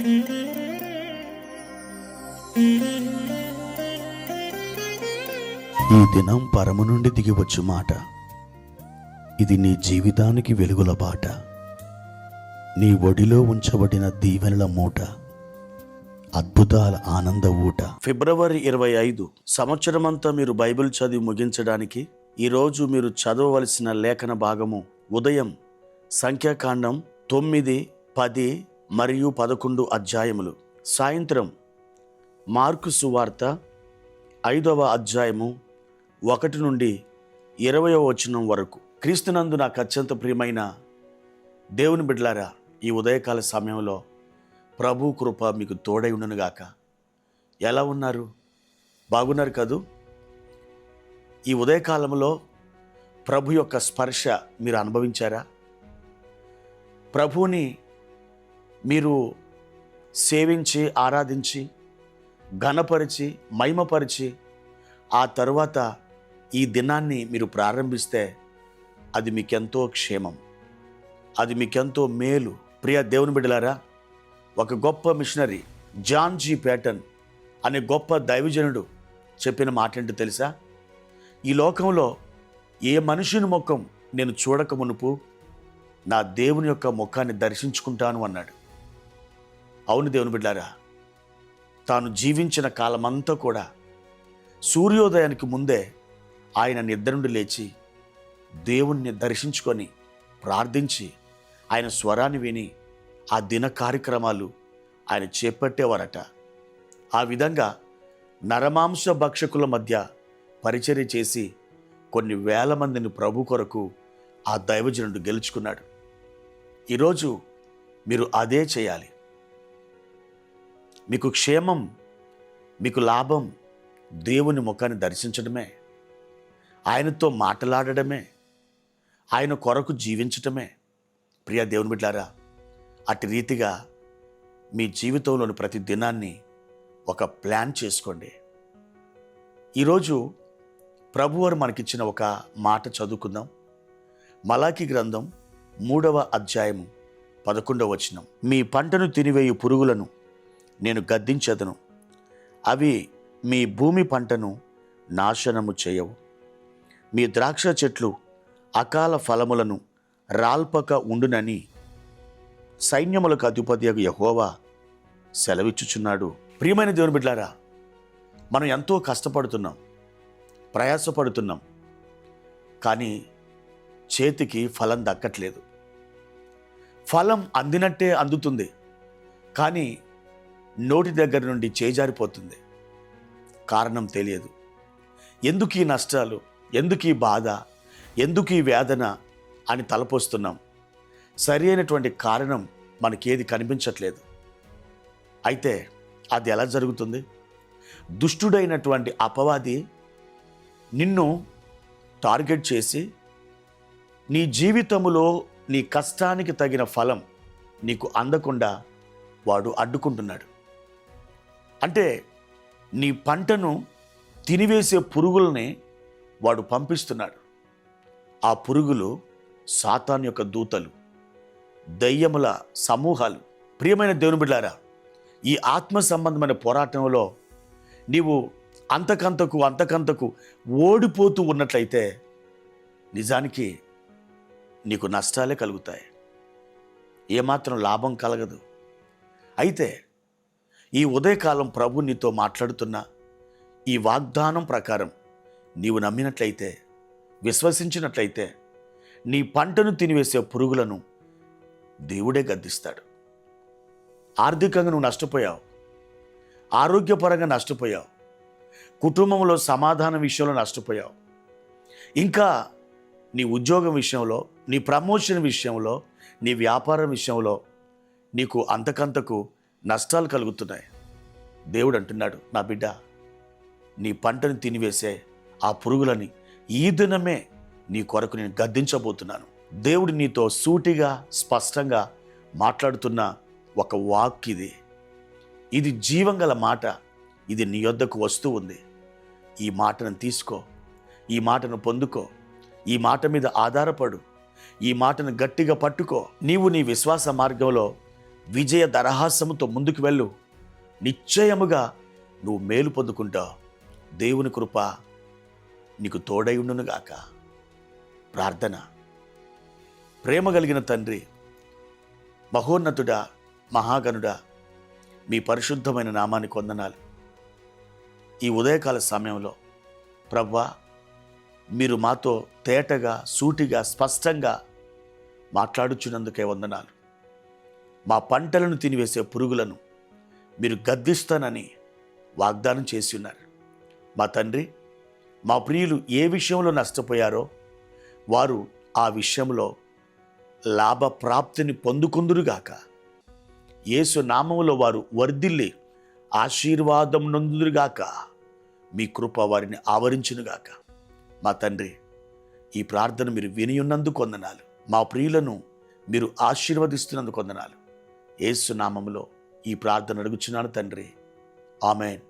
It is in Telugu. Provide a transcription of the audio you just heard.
ఈ దినం పరము నుండి దిగివచ్చు మాట. ఇది నీ జీవితానికి వెలుగుల బాట. నీ ఒడిలో ఉంచబడిన దీవెనల మూట, అద్భుతాల ఆనంద ఊట. ఫిబ్రవరి 25 సంవత్సరమంతా మీరు బైబిల్ చదివి ముగించడానికి ఈరోజు మీరు చదవవలసిన లేఖన భాగము ఉదయం సంఖ్యాకాండం 9, 10 మరియు 11 అధ్యాయములు, సాయంత్రం మార్కు సువార్త 5వ అధ్యాయము 1 నుండి 20వ వచనం వరకు. క్రీస్తునందు నాకు అత్యంత ప్రియమైన దేవుని బిడ్డలారా, ఈ ఉదయకాల సమయంలో ప్రభు కృప మీకు తోడై ఉండునుగాక. ఎలా ఉన్నారు? బాగున్నారు కదూ? ఈ ఉదయకాలంలో ప్రభు యొక్క స్పర్శ మీరు అనుభవించారా? ప్రభువుని మీరు సేవించి, ఆరాధించి, ఘనపరిచి, మహిమపరిచి ఆ తరువాత ఈ దినాన్ని మీరు ప్రారంభిస్తే అది మీకెంతో క్షేమం, అది మీకెంతో మేలు. ప్రియ దేవుని బిడ్డలారా, ఒక గొప్ప మిషనరీ జాన్ జీ ప్యాటన్ అనే గొప్ప దైవజనుడు చెప్పిన మాట ఏంటో తెలుసా? ఈ లోకంలో ఏ మనుషుని ముఖం నేను చూడక మునుపు నా దేవుని యొక్క ముఖాన్ని దర్శించుకుంటాను అన్నాడు. అవును దేవుని బిడ్డలారా, తాను జీవించిన కాలమంతా కూడా సూర్యోదయానికి ముందే ఆయన నిద్ర నుండి లేచి దేవుణ్ణి దర్శించుకొని ప్రార్థించి ఆయన స్వరాన్ని విని ఆ దిన కార్యక్రమాలు ఆయన చేపట్టేవారట. ఆ విధంగా నరమాంస భక్షకుల మధ్య పరిచర్య చేసి కొన్ని వేల మందిని ప్రభు కొరకు ఆ దైవజనుడు గెలుచుకున్నాడు. ఈరోజు మీరు అదే చేయాలి. మీకు క్షేమం, మీకు లాభం దేవుని ముఖాన్ని దర్శించడమే, ఆయనతో మాట్లాడడమే, ఆయన కొరకు జీవించటమే. ప్రియ దేవుని బిడ్డలారా, అటు రీతిగా మీ జీవితంలోని ప్రతి దినాన్ని ఒక ప్లాన్ చేసుకోండి. ఈరోజు ప్రభువారు మనకిచ్చిన ఒక మాట చదువుకుందాం. మలాకి గ్రంథం 3వ అధ్యాయము 11వ వచనం. మీ పంటను తినివేయు పురుగులను నేను గద్దించెదను, అవి మీ భూమి పంటను నాశనము చేయవు. మీ ద్రాక్ష చెట్లు అకాల ఫలములను రాల్పక ఉండునని సైన్యములకు అధిపతియగు యెహోవా సెలవిచ్చుచున్నాడు. ప్రియమైన దేవుని బిడ్డలారా, మనం ఎంతో కష్టపడుతున్నాం, ప్రయాసపడుతున్నాం, కానీ చేతికి ఫలం దక్కట్లేదు. ఫలం అందినట్టే అందుతుంది, కానీ నోటి దగ్గర నుండి చేజారిపోతుంది. కారణం తెలియదు. ఎందుకు ఈ నష్టాలు, ఎందుకు ఈ బాధ, ఎందుకు ఈ వేదన అని తలపోస్తున్నాం. సరి అయినటువంటి కారణం మనకేది కనిపించట్లేదు. అయితే అది ఎలా జరుగుతుంది? దుష్టుడైనటువంటి అపవాది నిన్ను టార్గెట్ చేసి నీ జీవితంలో నీ కష్టానికి తగిన ఫలం నీకు అందకుండా వాడు అడ్డుకుంటున్నాడు. అంటే నీ పంటను తినివేసే పురుగుల్ని వాడు పంపిస్తున్నాడు. ఆ పురుగులు సాతాను యొక్క దూతలు, దయ్యముల సమూహాలు. ప్రియమైన దేవుని బిడ్డలారా, ఈ ఆత్మ సంబంధమైన పోరాటంలో నీవు అంతకంతకు ఓడిపోతూ ఉన్నట్లయితే నిజానికి నీకు నష్టాలే కలుగుతాయి, ఏమాత్రం లాభం కలగదు. అయితే ఈ ఉదయకాలం ప్రభు నీతో మాట్లాడుతున్న ఈ వాగ్దానం ప్రకారం నీవు నమ్మినట్లయితే, విశ్వసించినట్లయితే నీ పంటను తినివేసే పురుగులను దేవుడే గద్దిస్తాడు. ఆర్థికంగా నువ్వు నష్టపోయావు, ఆరోగ్యపరంగా నష్టపోయావు, కుటుంబంలో సమాధానం విషయంలో నష్టపోయావు, ఇంకా నీ ఉద్యోగం విషయంలో, నీ ప్రమోషన్ విషయంలో, నీ వ్యాపారం విషయంలో నీకు అంతకంతకు నష్టాలు కలుగుతున్నాయి. దేవుడు అంటున్నాడు, నా బిడ్డ, నీ పంటను తినివేసే ఆ పురుగులని ఈ దినమే నీ కొరకు నేను గద్దించబోతున్నాను. దేవుడు నీతో సూటిగా స్పష్టంగా మాట్లాడుతున్న ఒక వాక్ ఇది. ఇది జీవంగల మాట. ఇది నీ యొద్దకు వస్తూ ఉంది. ఈ మాటను తీసుకో, ఈ మాటను పొందుకో, ఈ మాట మీద ఆధారపడు, ఈ మాటను గట్టిగా పట్టుకో. నీవు నీ విశ్వాస మార్గంలో విజయ దరహాసముతో ముందుకు వెళ్ళు. నిశ్చయముగా నువ్వు మేలు పొందుకుంటావు. దేవుని కృప నీకు తోడై ఉండునుగాక. ప్రార్థన. ప్రేమ కలిగిన తండ్రి, మహోన్నతుడా, మహాగణుడా, మీ పరిశుద్ధమైన నామానికి వందనాలు. ఈ ఉదయకాల సమయంలో ప్రభువా, మీరు మాతో తేటగా, సూటిగా, స్పష్టంగా మాట్లాడుచున్నందుకే వందనాలు. మా పంటలను తినివేసే పురుగులను మీరు గద్దిస్తానని వాగ్దానం చేసి ఉన్నారు. మా తండ్రి, మా ప్రియులు ఏ విషయంలో నష్టపోయారో వారు ఆ విషయంలో లాభ ప్రాప్తిని పొందుకుందురుగాక. యేసు నామములో వారు వర్ధిల్లి ఆశీర్వాదం నొందురుగాక. మీ కృప వారిని ఆవరించునుగాక. మా తండ్రి, ఈ ప్రార్థన మీరు వినియున్నందుకు వందనాలు. మా ప్రియులను మీరు ఆశీర్వదిస్తున్నందుకు వందనాలు. యేసు నామములో ఈ ప్రార్థన అడుగుచున్నాను తండ్రి. ఆమేన్.